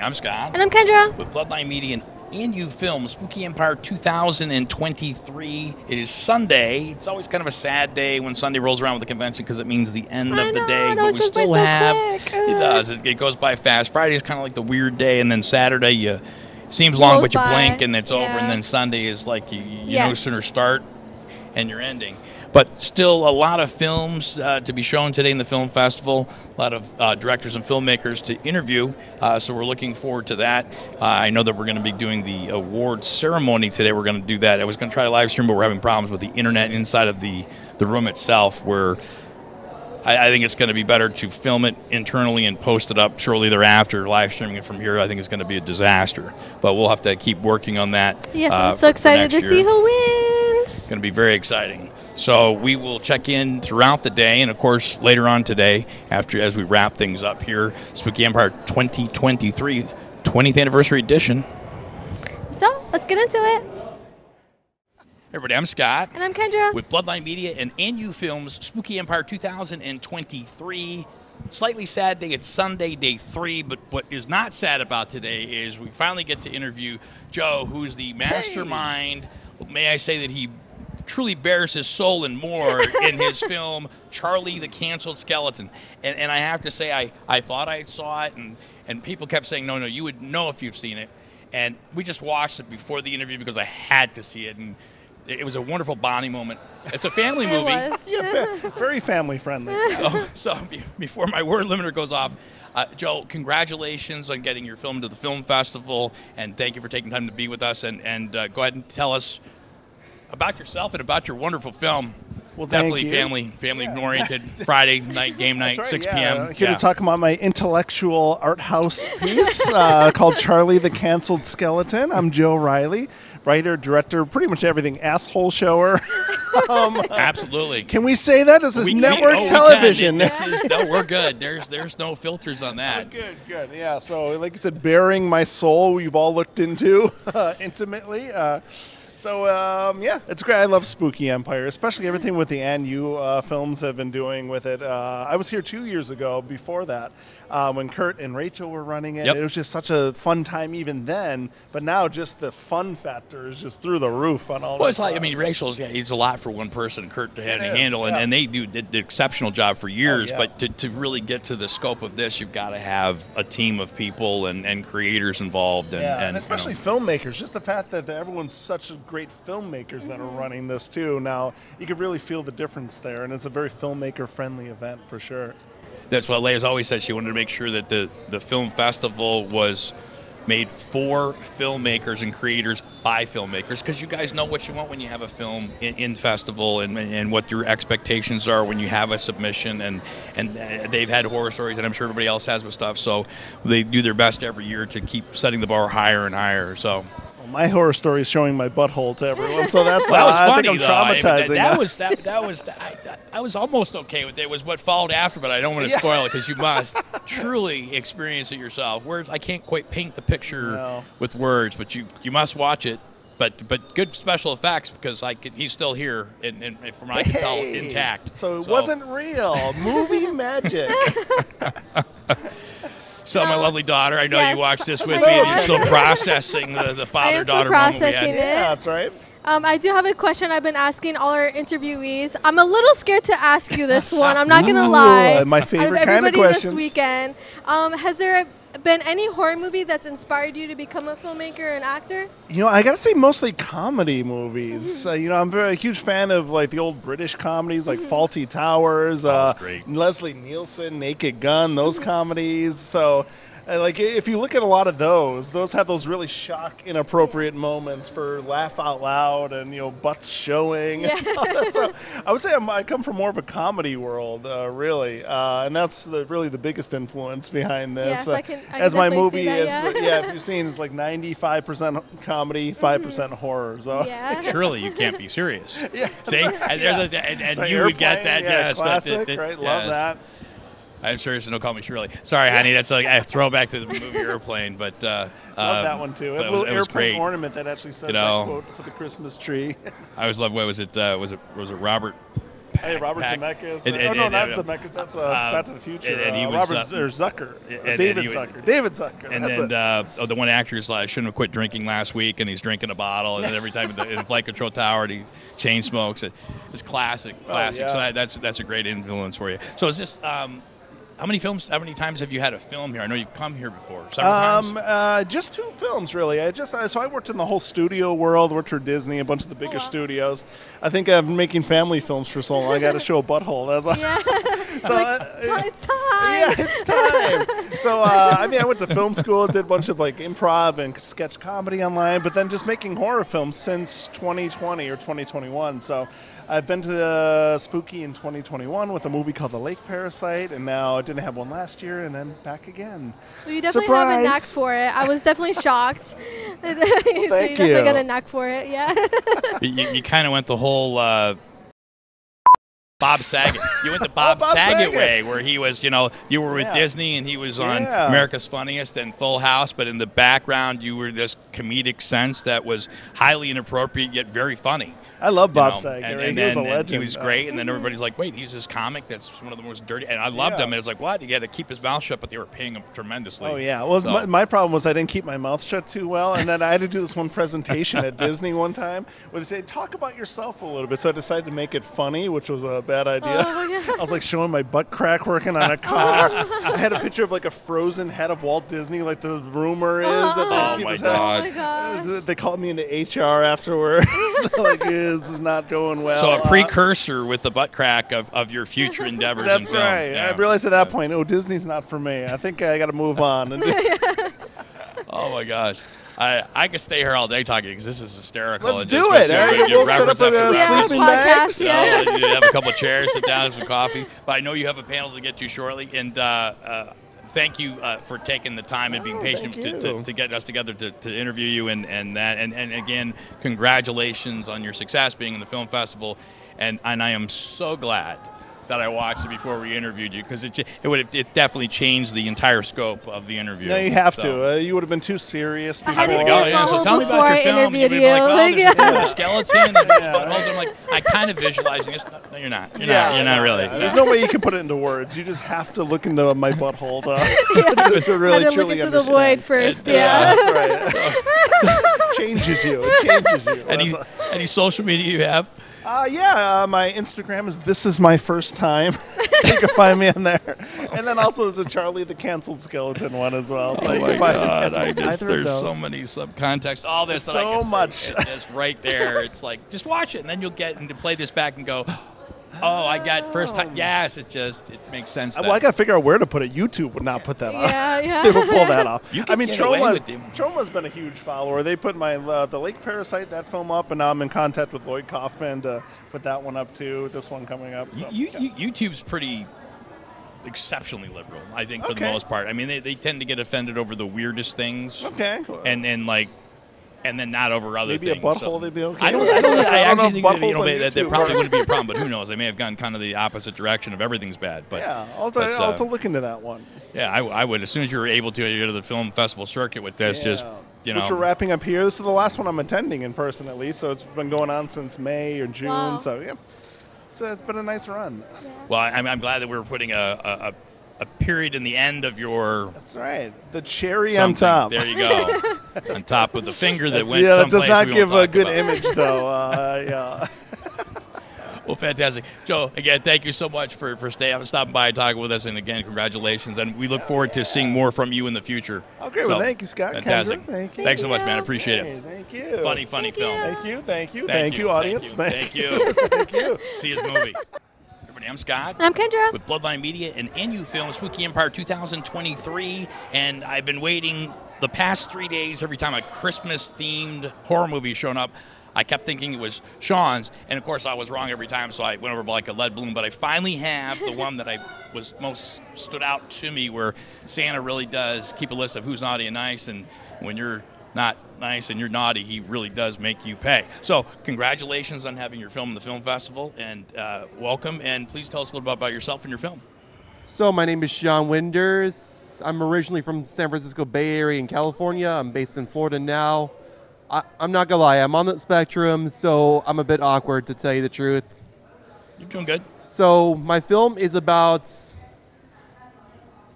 I'm Scott. And I'm Kendra. With Bloodline Media and You Film, Spooky Empire 2023. It is Sunday. It's always kind of a sad day when Sunday rolls around with the convention because it means the end of the day. It always goes by so quick. It does. It goes by fast. Friday is kind of like the weird day, and then Saturday seems long, but you blink and it's over. And then Sunday is like you no sooner start and you're ending. But still a lot of films to be shown today in the film festival, a lot of directors and filmmakers to interview, so we're looking forward to that. I know that we're going to be doing the awards ceremony today. We're going to do that. I was going to try to live stream, but we're having problems with the internet inside of the room itself, where I think it's going to be better to film it internally and post it up shortly thereafter. Live streaming it from here, I think, is going to be a disaster. But we'll have to keep working on that. Yes, I'm so excited to see who wins. It's going to be very exciting. So we will check in throughout the day, and of course later on today, as we wrap things up here, Spooky Empire 2023 20th Anniversary Edition. So let's get into it. Hey everybody, I'm Scott. And I'm Kendra. With Bloodline Media and You Film's Spooky Empire 2023. Slightly sad day. It's Sunday, day 3, but what is not sad about today is we finally get to interview Joe, who's the mastermind. May I say that he truly bears his soul and more in his film Charlie the Canceled Skeleton. And I have to say, I thought I saw it, and people kept saying, no, you would know if you've seen it. And we just watched it before the interview because I had to see it, and it was a wonderful bonding moment. It's a family movie. Yeah, very family friendly. So before my word limiter goes off, Joe, congratulations on getting your film to the film festival, and thank you for taking time to be with us. And go ahead and tell us about yourself and about your wonderful film. Well, definitely family-oriented. Friday night, game night, right, 6 p.m. Here to talk about my intellectual art house piece called Charlie the Canceled Skeleton. I'm Joe Riley, writer, director, pretty much everything, asshole shower. Absolutely. Can we say that? This is network television. We're good. There's no filters on that. Good. Yeah, so like I said, bearing my soul, we've all looked into intimately. Yeah, it's great. I love Spooky Empire, especially everything with the You films have been doing with it. I was here 2 years ago before that when Kurt and Rachel were running it. It was just such a fun time even then, but now just the fun factor is just through the roof on all it's like, I mean, Rachel's, it's a lot for one person, Kurt, to handle, and they did the exceptional job for years, but to really get to the scope of this, you've got to have a team of people and creators involved. And especially filmmakers, just the fact that everyone's such great filmmakers that are running this too. Now, you can really feel the difference there, and it's a very filmmaker-friendly event for sure. That's what Leia's always said. She wanted to make sure that the film festival was made for filmmakers and creators by filmmakers, because you guys know what you want when you have a film in festival, and what your expectations are when you have a submission, and they've had horror stories, and I'm sure everybody else has with stuff, so they do their best every year to keep setting the bar higher and higher. So my horror story is showing my butthole to everyone, so that's that was I funny, think I'm traumatizing. I was almost okay with it. It was what followed after, but I don't want to spoil it because you must truly experience it yourself. Words, I can't quite paint the picture with words, but you must watch it. But good special effects, because he's still here, and from what I can tell, intact. So it wasn't real. Movie magic. So my lovely daughter, I know you watched this with me, and you're still processing the father-daughter moment we had. Yeah, that's right. I do have a question I've been asking all our interviewees. I'm a little scared to ask you this one. I'm not going to lie. My favorite kind of questions. This weekend. Has there been any horror movie that's inspired you to become a filmmaker and actor? I got to say mostly comedy movies. I'm a huge fan of like the old British comedies like Fawlty Towers, Leslie Nielsen, Naked Gun, those comedies. So like if you look at a lot of those have those really shock, inappropriate moments for laugh out loud and butts showing. Yeah. So I would say I come from more of a comedy world, really, and that's really the biggest influence behind this. Yes, I can as my movie see that, is, if you've seen, it's like 95% comedy, 5% horror. So surely you can't be serious. Yeah, see, right. and you would get that. Yes, classic, right? Love that. I'm serious, and don't call me Shirley. Sorry, honey, that's like a throwback to the movie Airplane, but love that one too. A little airplane ornament that actually says that quote for the Christmas tree. I always love, what was it? Was it Robert Hey, Robert Zemeckis. Oh, no, not Zemeckis. That's Back to the Future. And he was, Robert Zucker. David Zucker. David Zucker. And then the one actor's shouldn't have quit drinking last week, and he's drinking a bottle, and then every time in the flight control tower, he chain smokes. It's classic. Oh, yeah. So that's a great influence for you. So is this... How many times have you had a film here? I know you've come here before. Several times? Just 2 films, really. So I worked in the whole studio world, worked for Disney, a bunch of the bigger studios. I think I've been making family films for so long. I got to show a butthole. It's time. Yeah, it's time. So, I went to film school, did a bunch of improv and sketch comedy online, but then just making horror films since 2020 or 2021. So I've been to Spooky in 2021 with a movie called The Lake Parasite, and now I didn't have one last year, and then back again. Well, you definitely have a knack for it. I was definitely shocked. Thank you. Definitely got a knack for it, yeah. You kind of went the whole Bob Saget. You went the Bob Saget way, where he was, you were with Disney, and he was on America's Funniest and Full House, but in the background, you were this comedic sense that was highly inappropriate yet very funny. I love Bob Saget. And he was a legend. He was great, and then everybody's like, wait, he's this comic that's one of the most dirty. And I loved him. And it was like, what? He had to keep his mouth shut, but they were paying him tremendously. Oh, yeah. Well, my problem was I didn't keep my mouth shut too well, and then I had to do this one presentation at Disney one time where they said, talk about yourself a little bit. So I decided to make it funny, which was a bad idea. Oh, yeah. I was showing my butt crack working on a car. I had a picture of a frozen head of Walt Disney, like the rumor is. Oh, my God. They called me into HR afterwards. This is not going well. So a precursor with the butt crack of your future endeavors. That's in film. Right. Yeah. I realized at that point, Disney's not for me. I think I got to move on. Oh my gosh, I could stay here all day talking because this is hysterical. Let's do it. We'll set up a sleeping bag. You have a couple of chairs, sit down, have some coffee. But I know you have a panel to get to shortly, and thank you for taking the time and being patient to get us together to interview you and again, congratulations on your success being in the film festival, and I am so glad that I watched it before we interviewed you because it definitely changed the entire scope of the interview. No, you have to. You would have been too serious before. I had to see So tell me about your film. You'd be like, there's a skeleton and buttholes. I'm like, I kind of visualizing this. No, you're not. You're not really. Yeah. There's no way you can put it into words. You just have to look into my butthole to really had to truly look into understand. the void first. That's right. It changes you. Any social media you have? My Instagram is This Is My First Time. You can find me on there. And then also there's a Charlie the Canceled Skeleton one as well. So my God, there's so many subcontexts. All this that so I can much. Say. It's right there. It's like, just watch it, and then you'll get to play this back and go, I got first time. Yes, it makes sense. Well, I got to figure out where to put it. YouTube would not put that on. Yeah. They would pull that off. Troma's been a huge follower. They put my The Lake Parasite, that film up, and now I'm in contact with Lloyd Kaufman to put that one up too. This one coming up. So, YouTube's pretty exceptionally liberal, I think, for the most part. I mean, they tend to get offended over the weirdest things. Okay. And then not over other things. Maybe a butthole, they'd be okay. I actually think that there probably wouldn't be a problem, but who knows? They may have gone kind of the opposite direction of everything's bad. But I'll have to look into that one. Yeah, I would. As soon as you were able to go to the film festival circuit with this, which we're wrapping up here. This is the last one I'm attending in person, at least. So it's been going on since May or June. Wow. So it's been a nice run. Yeah. Well, I'm glad that we're putting a period in the end of your... That's right. The cherry on top. There you go. On top of the finger that went someplace. That does not give a good image, though. Well, fantastic. Joe, again, thank you so much for stopping by and talking with us. And, again, congratulations. And we look forward to seeing more from you in the future. Okay, well, thank you, Scott. Fantastic. Kendra, thank you. Thanks so much, man. I appreciate it. Thank you. Funny film. Thank you, audience. Thank you. Thank you. See his movie. I'm Scott. And I'm Kendra. With Bloodline Media and NU Film, Spooky Empire 2023. And I've been waiting the past 3 days every time a Christmas-themed horror movie has shown up. I kept thinking it was Sean's, and of course I was wrong every time, so I went over like a lead balloon. But I finally have the one that was most stood out to me, where Santa really does keep a list of who's naughty and nice, and when you're not nice and you're naughty, he really does make you pay. So congratulations on having your film in the film festival, and welcome, and please tell us a little bit about yourself and your film. So my name is Sean Winders. I'm originally from San Francisco Bay Area in California. I'm based in Florida now. I'm not gonna lie, I'm on the spectrum, so I'm a bit awkward, to tell you the truth. You're doing good. So my film is about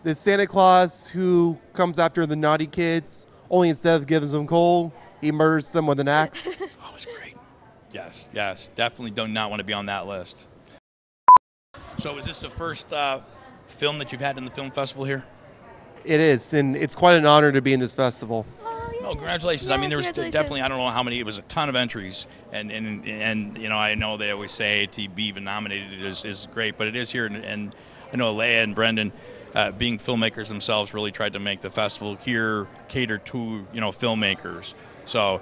this Santa Claus who comes after the naughty kids, only instead of giving them coal, he murders them with an axe. Oh, it's great. Yes, yes. Definitely do not want to be on that list. So is this the first film that you've had in the film festival here? It is, and it's quite an honor to be in this festival. Oh, congratulations. Yeah, I mean, there was definitely, I don't know how many, it was a ton of entries. And you know, I know they always say to be even nominated is great, but it is here. And I know Leia and Brendan, being filmmakers themselves, really tried to make the festival here cater to, you know, filmmakers. So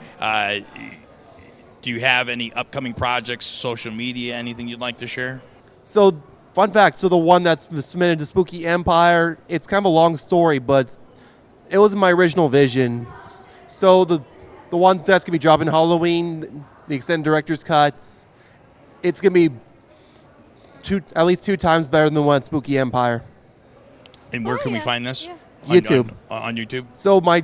do you have any upcoming projects, social media, anything you'd like to share? So, fun fact, so the one that's submitted to Spooky Empire, it's kind of a long story, but it was my original vision. So the one that's going to be dropping Halloween, the extended director's cuts, it's going to be at least 2 times better than the one at Spooky Empire. And where can we find this? Yeah. YouTube. On YouTube? So my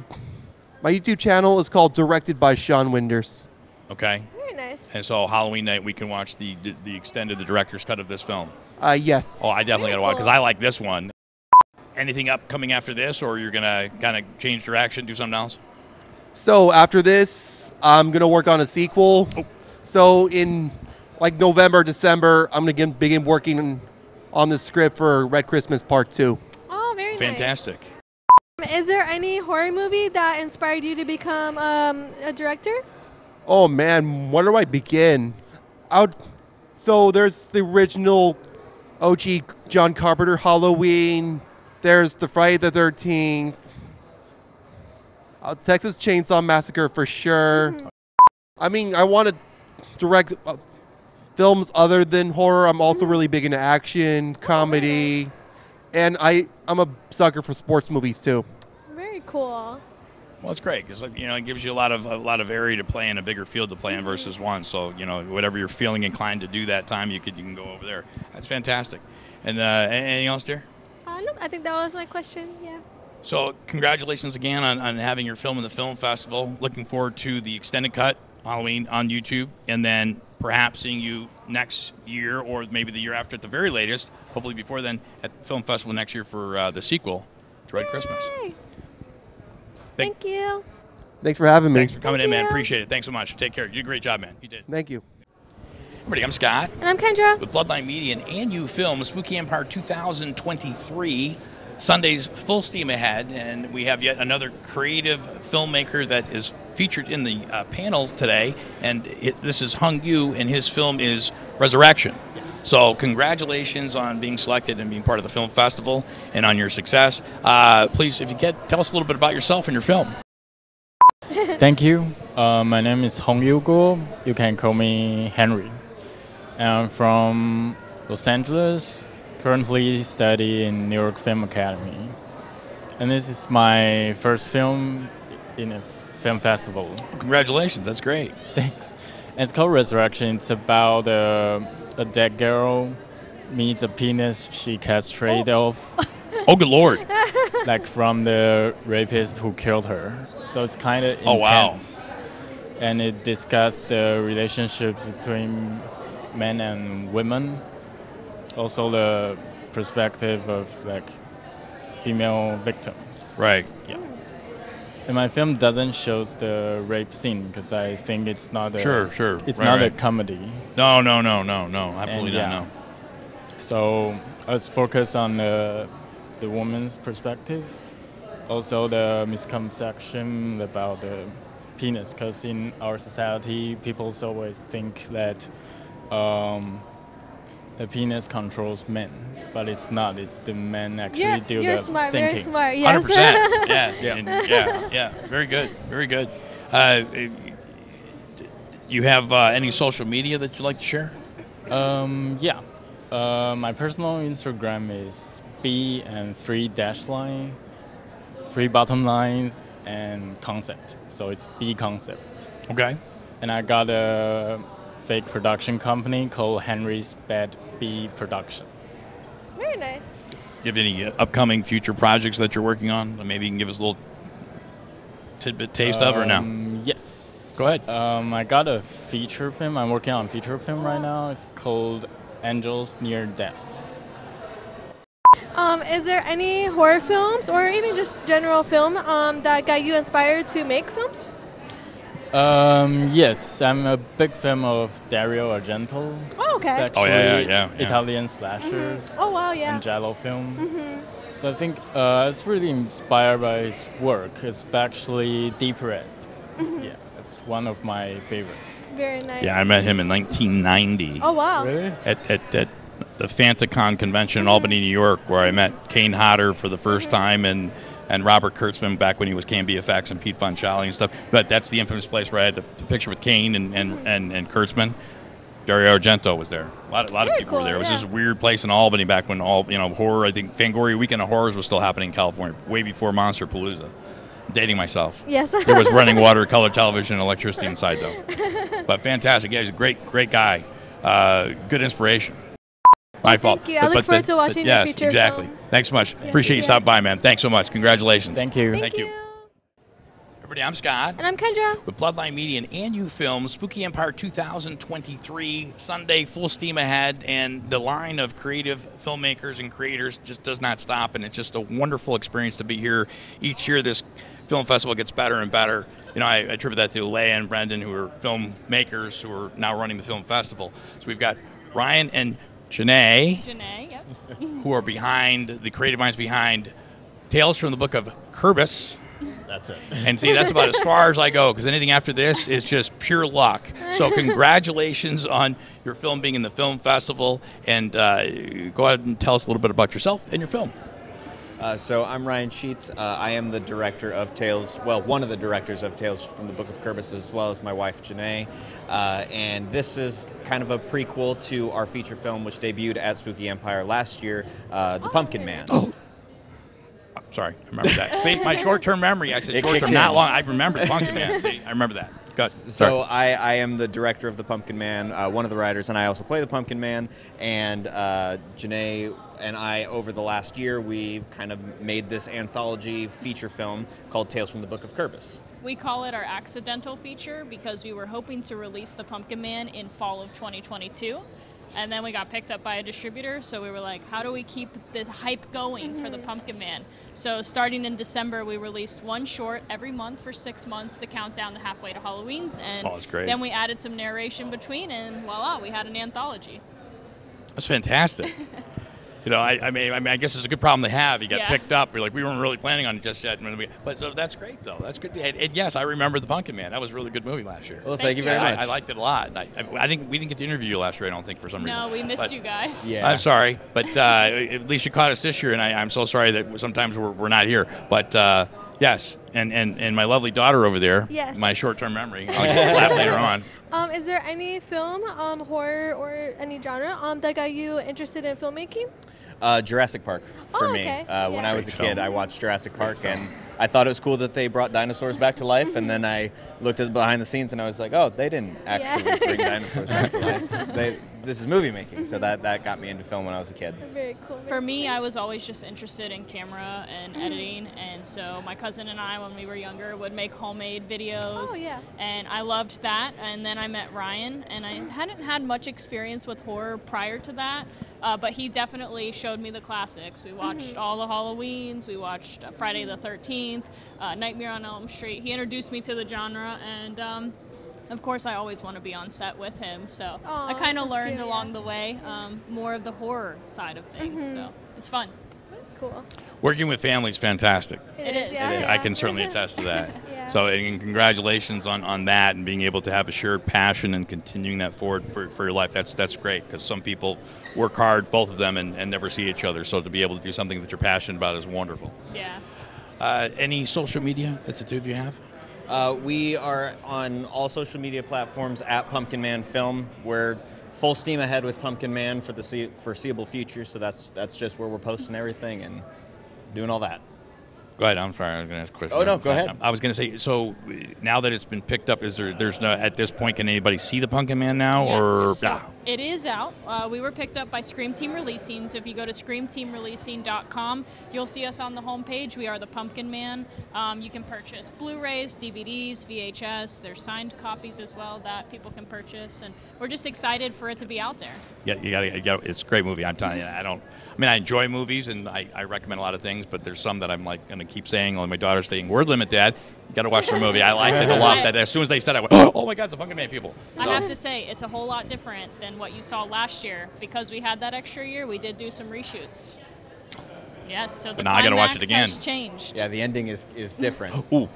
YouTube channel is called Directed by Sean Winders. Okay. Very nice. And so Halloween night we can watch the extended, the director's cut of this film. Yes. Oh, I definitely got to watch because I like this one. Anything upcoming after this, or you're going to kind of change direction, do something else? So after this, I'm going to work on a sequel. Oh. So in like November, December, I'm going to begin working on the script for Red Christmas Part 2. Oh, very Fantastic. nice. Is there any horror movie that inspired you to become a director? Oh man, where do I begin? So there's the original OG John Carpenter Halloween. There's the Friday the 13th. Texas Chainsaw Massacre for sure. Mm-hmm. I mean, I want to direct films other than horror. I'm also really big into action, comedy, and I'm a sucker for sports movies too. Very cool. Well, it's great because, you know, it gives you a lot of area to play in, a bigger field to play in versus one. So, you know, whatever you're feeling inclined to do that time, you can go over there. That's fantastic. And anything else, dear? No, I think that was my question. Yeah. So, congratulations again on having your film in the film festival. Looking forward to the extended cut Halloween on YouTube, and then perhaps seeing you next year or maybe the year after at the very latest. Hopefully before then at the film festival next year for the sequel to Red Christmas. Thank you. Thanks for having me. Thanks for coming in, man. Appreciate it. Thanks so much. Take care. You did a great job, man. You did. Thank you. Everybody, I'm Scott. And I'm Kendra. With Bloodline Media and You Film, Spooky Empire 2023. Sunday's full steam ahead, and we have yet another creative filmmaker that is featured in the panel today, and this is Hung Yu, and his film is Resurrection. Yes. So congratulations on being selected and being part of the film festival and on your success. Please, if you can, tell us a little bit about yourself and your film. Thank you. My name is Hong Yu Go. You can call me Henry. I'm from Los Angeles. Currently study in New York Film Academy. And this is my first film in a film festival. Congratulations, that's great. Thanks. And it's called Resurrection. It's about a dead girl meets a penis she castrated off. Oh, good Lord. Like from the rapist who killed her. So it's kind of intense. Oh, wow. And it discussed the relationships between men and women. Also the perspective of like female victims. Right. Yeah. And my film doesn't show the rape scene because I think it's not a sure. It's right, not right. a comedy. No. Absolutely not. No. So I was focused on the woman's perspective. Also the misconception about the penis, because in our society people always think that the penis controls men, but it's not. It's the men actually do the smart, thinking. Very smart, yes. 100%. Yes. Yeah. Very good. You have any social media that you'd like to share? Yeah. My personal Instagram is B and 3 dash line, 3 bottom lines, and concept. So it's B concept. Okay. And I got a fake production company called Henry's Bad B Production. Very nice. Do you have any upcoming future projects that you're working on? Maybe you can give us a little tidbit taste of, or no? Yes. Go ahead. I got a feature film. I'm working on a feature film right now. It's called Angels Near Death. Is there any horror films or even just general film that got you inspired to make films? Yes, I'm a big fan of Dario Argento. Oh, okay. Especially yeah. Italian slashers. Oh, wow, yeah. And giallo film. So I think I was really inspired by his work, especially Deep Red. Yeah, it's one of my favorites. Very nice. Yeah, I met him in 1990. Oh, wow. Really? At the FantaCon convention in Albany, New York, where I met Kane Hodder for the first time and Robert Kurtzman back when he was Cam BFX and Pete Fonchali and stuff. But that's the infamous place where I had the picture with Kane and Kurtzman. Dario Argento was there. A lot of people were there. It was just a weird place in Albany back when horror. I think Fangoria Weekend of Horrors was still happening in California, way before Monster Palooza. I'm dating myself. Yes. There was running water, color television, and electricity inside though. But fantastic. Yeah, he's a great guy. Good inspiration. My fault. Thank you. I look forward to watching your feature exactly. film. Thanks so much. Appreciate you stopping by, man. Thanks so much. Congratulations. Thank you. Thank you. Everybody, I'm Scott. And I'm Kendra. With Bloodline Media and ANU Films, Spooky Empire 2023, Sunday, full steam ahead, and the line of creative filmmakers and creators just does not stop, and it's just a wonderful experience to be here. Each year, this film festival gets better and better. I attribute that to Leia and Brendan, who are filmmakers who are now running the film festival. So we've got Ryan and Janae, yep. who are behind, the creative minds behind Tales from the Book of KURBIS. That's it. And see, that's about as far as I go, because anything after this is just pure luck. So congratulations on your film being in the film festival, and go ahead and tell us a little bit about yourself and your film. So I'm Ryan Sheets. I am the director of Tales, well, one of the directors of Tales from the Book of KURBIS, as well as my wife, Janae. And this is kind of a prequel to our feature film, which debuted at Spooky Empire last year, The Pumpkin Man. Oh. Sorry, I remember that. See, my short-term memory, I said It short-term, kicked not in. long. I remember the Pumpkin Man. See, I remember that. Good. So I am the director of The Pumpkin Man, one of the writers, and I also play the Pumpkin Man. And Janae and I, over the last year, we kind of made this anthology feature film called Tales from the Book of KURBIS. We call it our accidental feature because we were hoping to release The Pumpkin Man in fall of 2022. And then we got picked up by a distributor, so we were like, how do we keep the hype going for the Pumpkin Man? So starting in December, we released one short every month for 6 months to count down to halfway to Halloween's. And that's great. Then we added some narration between, and voila, we had an anthology. That's fantastic. I mean, I guess it's a good problem to have. You got picked up. You're like, we weren't really planning on it just yet. But so that's great, though. That's good. And yes, I remember The Pumpkin Man. That was a really good movie last year. Well, thank you very much. I liked it a lot. We didn't get to interview you last year, I don't think, for some reason. No, we missed you guys. Yeah. I'm sorry, but at least you caught us this year, and I'm so sorry that sometimes we're not here. But yes, and my lovely daughter over there, my short-term memory, I'll get slapped later on. Is there any film, horror, or any genre that got you interested in filmmaking? Jurassic Park for me. Okay. When I was a kid, I watched Jurassic Park, and I thought it was cool that they brought dinosaurs back to life. And then I looked at the behind the scenes, and I was like, oh, they didn't actually bring dinosaurs back to life. This is movie making, so that got me into film when I was a kid. Very cool. For me, I was always just interested in camera and editing, and so my cousin and I, when we were younger, would make homemade videos. Oh, yeah. And I loved that, and then I met Ryan, and I hadn't had much experience with horror prior to that, but he definitely showed me the classics. We watched all the Halloweens, we watched Friday the 13th, Nightmare on Elm Street. He introduced me to the genre, and of course, I always want to be on set with him, so I kind of learned along the way more of the horror side of things, so it's fun. Cool. Working with family is fantastic. It is. I can certainly attest to that. So, and congratulations on that and being able to have a shared passion and continuing that forward for your life. That's great, because some people work hard, both of them, and never see each other. So to be able to do something that you're passionate about is wonderful. Yeah. Any social media that the two of you have? We are on all social media platforms at Pumpkin Man Film. We're full steam ahead with Pumpkin Man for the foreseeable future, so that's just where we're posting everything and doing all that. Go ahead. I'm sorry. I was going to ask a question. Oh, no, go ahead. I was going to say, so now that it's been picked up, there's no, at this point, can anybody see the Pumpkin Man now? Yes. Or So it is out. We were picked up by Scream Team Releasing, so if you go to screamteamreleasing.com, you'll see us on the homepage. We are the Pumpkin Man. You can purchase Blu-rays, DVDs, VHS. There's signed copies as well that people can purchase, and we're just excited for it to be out there. Yeah, you gotta, it's a great movie. I'm telling you, I enjoy movies and I recommend a lot of things, but there's some that I'm like going to keep saying. Like my daughter's saying, "Word Limit, Dad. You got to watch the movie." I liked it a lot. That as soon as they said, I went, "Oh my God, the Pumpkin Man people." So. I have to say, it's a whole lot different than what you saw last year because we had that extra year. We did do some reshoots. Yes, so the now I gotta watch it again. has changed. Yeah, the ending is different. Ooh.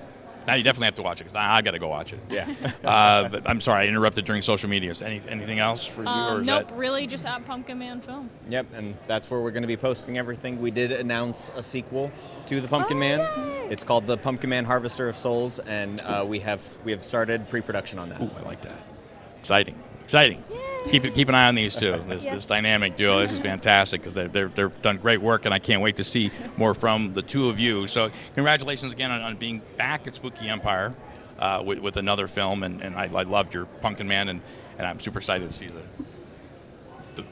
Now you definitely have to watch it because I got to go watch it. Yeah. But I'm sorry, I interrupted during social media. So anything else for you? Or is nope, that... really just at Pumpkin Man Film. Yep, and that's where we're going to be posting everything. We did announce a sequel to the Pumpkin Man. Yay. It's called the Pumpkin Man Harvester of Souls, and we have started pre-production on that. Ooh, I like that. Exciting. Keep an eye on these two. This dynamic duo. This is fantastic because they've done great work, and I can't wait to see more from the two of you. So congratulations again on being back at Spooky Empire with another film, and I loved your Pumpkin Man, and I'm super excited to see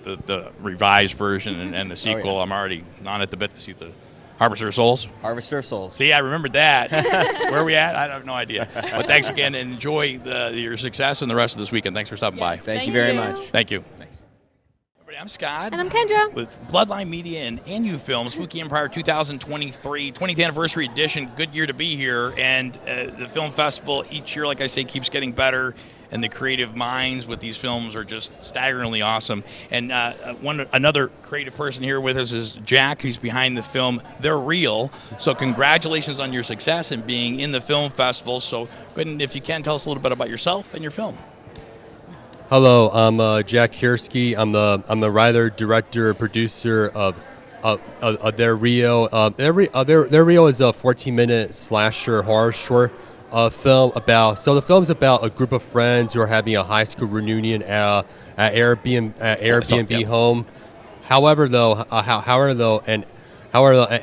the revised version and the sequel. Oh, yeah. I'm already on at the bit to see the Harvester of Souls. Harvester of Souls. See, I remembered that. Where are we at? I have no idea. But thanks again, and enjoy your success and the rest of this weekend. Thanks for stopping by. Thank you very much. Thank you. Thanks. Everybody, I'm Scott. And I'm Kendra. With Bloodline Media and NU Film, Spooky Empire 2023, 20th Anniversary Edition. Good year to be here. And the film festival each year, like I say, keeps getting better. And the creative minds with these films are just staggeringly awesome. And another creative person here with us is Jack, who's behind the film They're Real. So congratulations on your success and being in the film festival. So go ahead and, if you can, tell us a little bit about yourself and your film. Hello, I'm Jack Kiersky. I'm the writer, director, producer of They're Real. They're Real is a 14-minute slasher horror short film the film's about a group of friends who are having a high school reunion at Airbnb home. However, an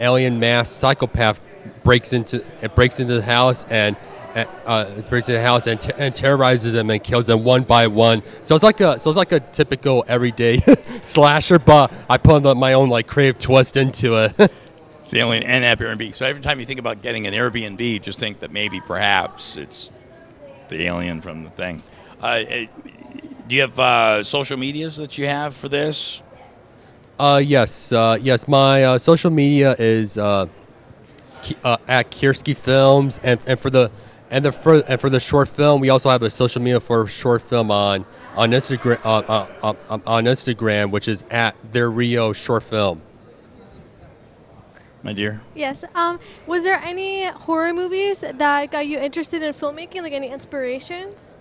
alien masked psychopath breaks into the house and terrorizes them and kills them one by one. So it's like a typical everyday slasher, but I put my own creative twist into it. It's the alien and Airbnb. So every time you think about getting an Airbnb, just think that perhaps it's the alien from the thing. Do you have social medias that you have for this? Yes. My social media is at Kiersky Films, and for the short film, we also have a social media for short film on Instagram, which is at Their Rio Short Film. My dear? Yes. Was there any horror movies that got you interested in filmmaking, like any inspirations?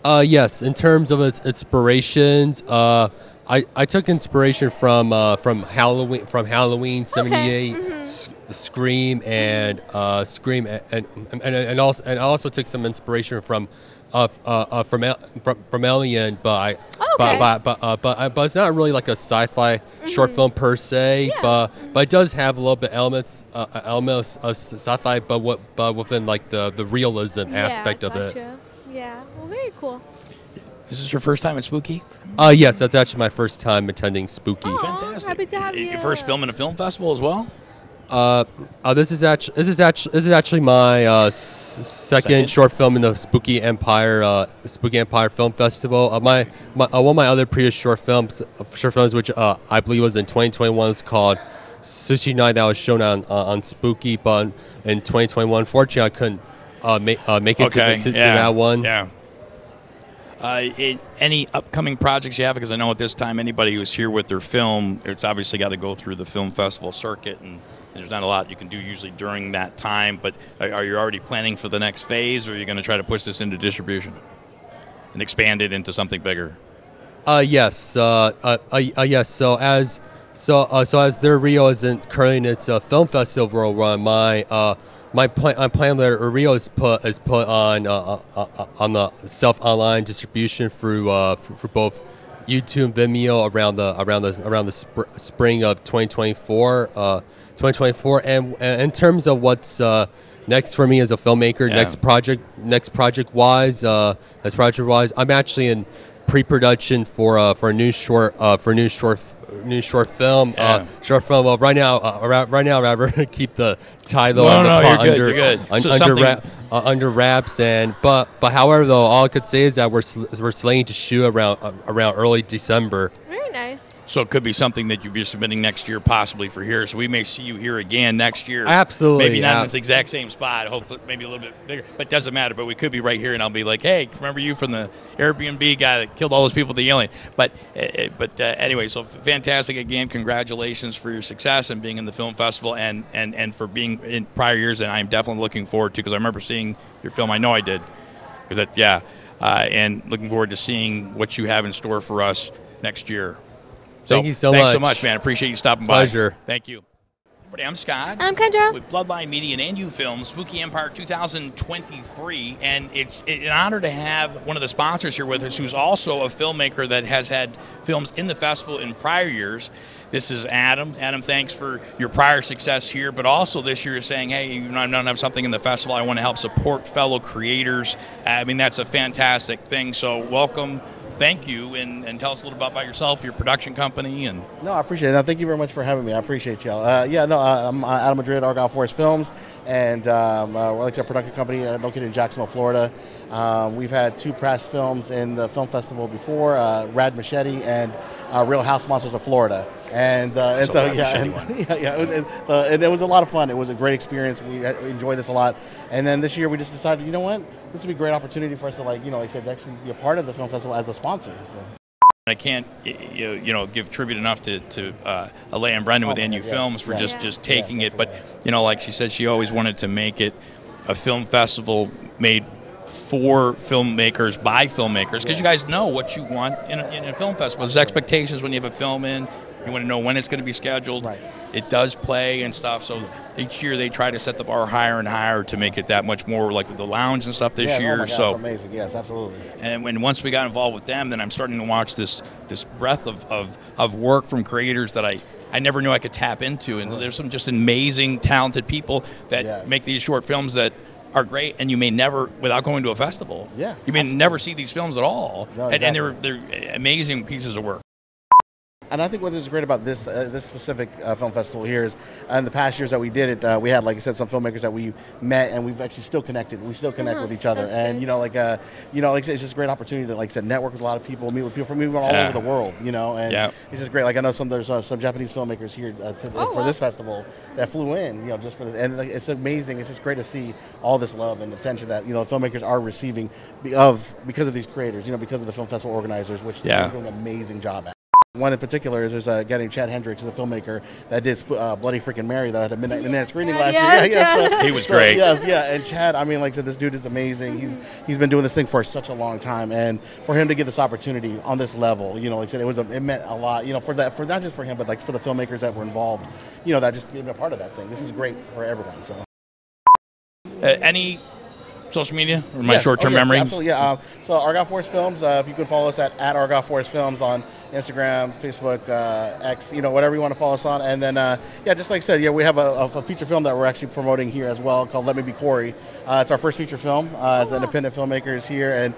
Yes. In terms of its inspirations, I took inspiration from Halloween '78, Scream, and also took some inspiration from Alien, but it's not really like a sci-fi short film per se, but it does have a little bit elements of sci-fi, but within the realism aspect of it. Yeah, well, very cool. Is this your first time at Spooky? Yes, that's actually my first time attending Spooky. Aww, fantastic! Happy to have you. Your first film in a film festival as well? This is actually my second short film in the Spooky Empire Film Festival. One of my other previous short films, which I believe was in 2021, was called Sushi Night, that was shown on Spooky, but in 2021, unfortunately, I couldn't make it to that one. Yeah. Any upcoming projects you have? Because I know at this time, anybody who's here with their film, it's obviously got to go through the film festival circuit, and there's not a lot you can do usually during that time. But are you already planning for the next phase, or are you going to try to push this into distribution and expand it into something bigger? Yes. Yes. So as Their Rio isn't currently in its film festival run, my plan that Rio is put on the online distribution through for both YouTube and Vimeo around the spring of 2024. 2024. And in terms of what's next for me as a filmmaker, next project wise, I'm actually in pre-production for a new short film. Right now, I'd rather keep the title under wraps. But however, though, all I could say is that we're slated to shoot around early December. Very nice. So it could be something that you'll be submitting next year, possibly for here. So we may see you here again next year. Absolutely. Maybe not in this exact same spot. Hopefully, maybe a little bit bigger. But it doesn't matter. But we could be right here, and I'll be like, hey, remember you from the Airbnb guy that killed all those people at the alien? But anyway, so fantastic again. Congratulations for your success and being in the film festival, and for being in prior years. And I'm definitely looking forward to, because I remember seeing your film. I know I did. And looking forward to seeing what you have in store for us next year. Thank you so much. Thanks so much, man. Appreciate you stopping by. Pleasure. Thank you. Everybody, I'm Scott. I'm Kendra. With Bloodline Media and NU Films, Spooky Empire 2023. And it's an honor to have one of the sponsors here with us, who's also a filmmaker that has had films in the festival in prior years. This is Adam. Adam, thanks for your prior success here, but also this year saying, hey, you know, I don't have something in the festival. I want to help support fellow creators. I mean, that's a fantastic thing. So welcome. Thank you, and tell us a little bit about yourself, your production company. And No, I appreciate it. No, thank you very much for having me. I appreciate y'all. I'm Adam Madrid, Argyle Forest Films, and we're like a production company located in Jacksonville, Florida. We've had 2 press films in the film festival before, Rad Machete and Real House Monsters of Florida. And it was a lot of fun. It was a great experience. We enjoyed this a lot. And then this year we just decided, you know what, this would be a great opportunity for us to, like I said, actually be a part of the film festival as a sponsor. So. I can't, give tribute enough to Alea and Brendan with NU Films for just taking it. But, like she said, she always wanted to make it a film festival made for filmmakers by filmmakers, because you guys know what you want in a film festival. There's expectations when you have a film in. You want to know when it's going to be scheduled. Right. It does play and stuff. So each year they try to set the bar higher and higher to make it that much more, like with the lounge and stuff this year. Oh my God, so it's amazing. Yes, absolutely. And once we got involved with them, then I'm starting to watch this breadth of work from creators that I never knew I could tap into. And there's some just amazing, talented people that make these short films that are great, and you may never, without going to a festival, you may never see these films at all. No, exactly. And they're amazing pieces of work. And I think what is great about this specific film festival here is, in the past years that we did it, we had, like I said, some filmmakers that we met, and we've actually still connected. We still connect with each other, and like I said, it's just a great opportunity to, like I said, network with a lot of people, meet with people from even all over the world, and it's just great. Like I know there's some Japanese filmmakers here for this festival that flew in, just for this, and it's amazing. It's just great to see all this love and attention that filmmakers are receiving because of these creators, because of the film festival organizers, which they're doing an amazing job at. One in particular is there's a guy named Chad Hendricks, the filmmaker that did Bloody Freaking Mary that had a midnight screening last year. He was great. And Chad, I mean, like I said, this dude is amazing. He's been doing this thing for such a long time, and for him to get this opportunity on this level, like I said, it meant a lot, for not just for him, but like for the filmmakers that were involved, that just being a part of that thing. This is great for everyone. So, any social media or my short-term memory? Absolutely, yeah. So Argyle Forest Films, if you could follow us at Argyle Forest Films on Instagram, Facebook, X, whatever you want to follow us on. And then, just like I said, we have a feature film that we're actually promoting here as well called Let Me Be Corey. It's our first feature film as independent filmmakers here. And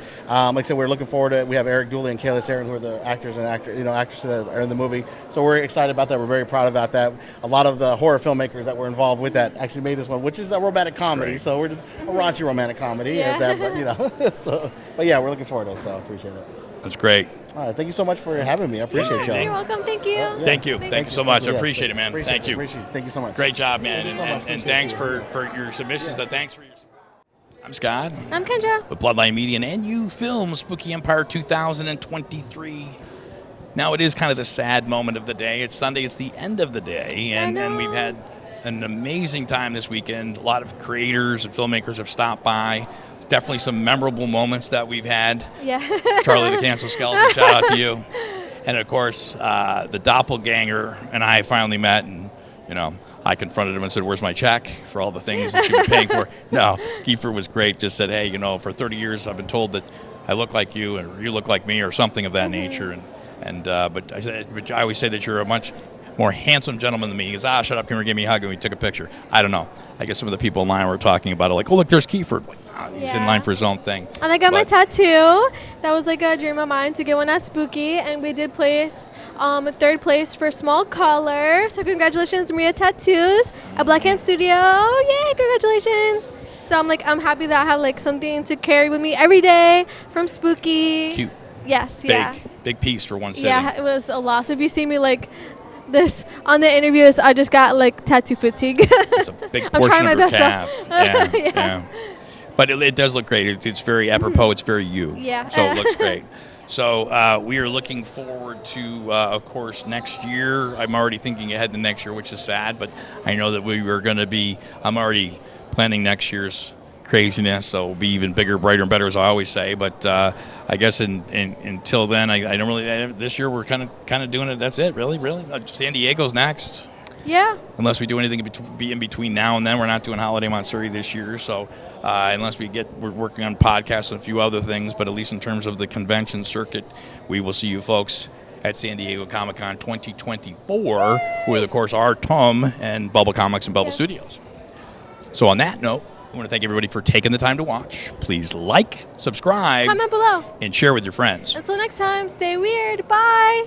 like I said, we're looking forward to it. We have Eric Dooley and Kayla Sarin, who are the actors and actresses that are in the movie. So we're excited about that. We're very proud about that. A lot of the horror filmmakers that were involved with that actually made this one, which is a romantic comedy. So we're just a raunchy romantic comedy. But yeah, we're looking forward to it. So appreciate it. That's great. All right, thank you so much for having me. I appreciate y'all. You're welcome. Thank you. Thank you so much. I appreciate it, man. Thank you. Thank you so much. Great job, man. And thanks for your submissions. Thanks for your support. I'm Scott. I'm Kendra. With Bloodline Media and NU Films, Spooky Empire 2023. Now it is kind of the sad moment of the day. It's Sunday. It's the end of the day. And we've had an amazing time this weekend. A lot of creators and filmmakers have stopped by. Definitely some memorable moments that we've had. Yeah. Charlie the Cancel Skeleton, shout out to you. And of course, the doppelganger and I finally met, and I confronted him and said, "Where's my check for all the things that you've been paying for?" No, Kiefer was great. Just said, "Hey, for 30 years I've been told that I look like you, or you look like me, or something of that nature." But I always say that you're a much more handsome gentleman than me. He goes, shut up, come here, give me a hug, and we took a picture. I don't know. I guess some of the people in line were talking about it, like, oh, look, there's Kiefer. Like, he's in line for his own thing. And I got my tattoo. That was like a dream of mine to get one at Spooky, and we did place 3rd place for small color. So congratulations, Maria Tattoos at Black Hand Studio. Yay, congratulations. So I'm happy that I have like something to carry with me every day from Spooky. Cute. Yes, Big piece for one sitting. Yeah, it was a lot. So if you see me like this on the interviews, I just got like tattoo fatigue. It's a big portion I'm trying my of your best calf. Yeah. But it does look great. It's very apropos. It's very you. Yeah. So it looks great. So we are looking forward to, of course, next year. I'm already thinking ahead to next year, which is sad, but I know that we were going to be, I'm already planning next year's craziness, so it'll be even bigger, brighter, and better, as I always say. But I guess until then, I don't really, this year we're kind of doing it. That's it, really. San Diego's next. Yeah. Unless we do anything in between now and then. We're not doing Holiday Montsuri this year, so unless we're working on podcasts and a few other things, but at least in terms of the convention circuit, we will see you folks at San Diego Comic-Con 2024 with, of course, our Tom and Bubble Comics and Bubble Studios. So on that note, I want to thank everybody for taking the time to watch. Please like, subscribe, comment below, and share with your friends. Until next time, stay weird. Bye.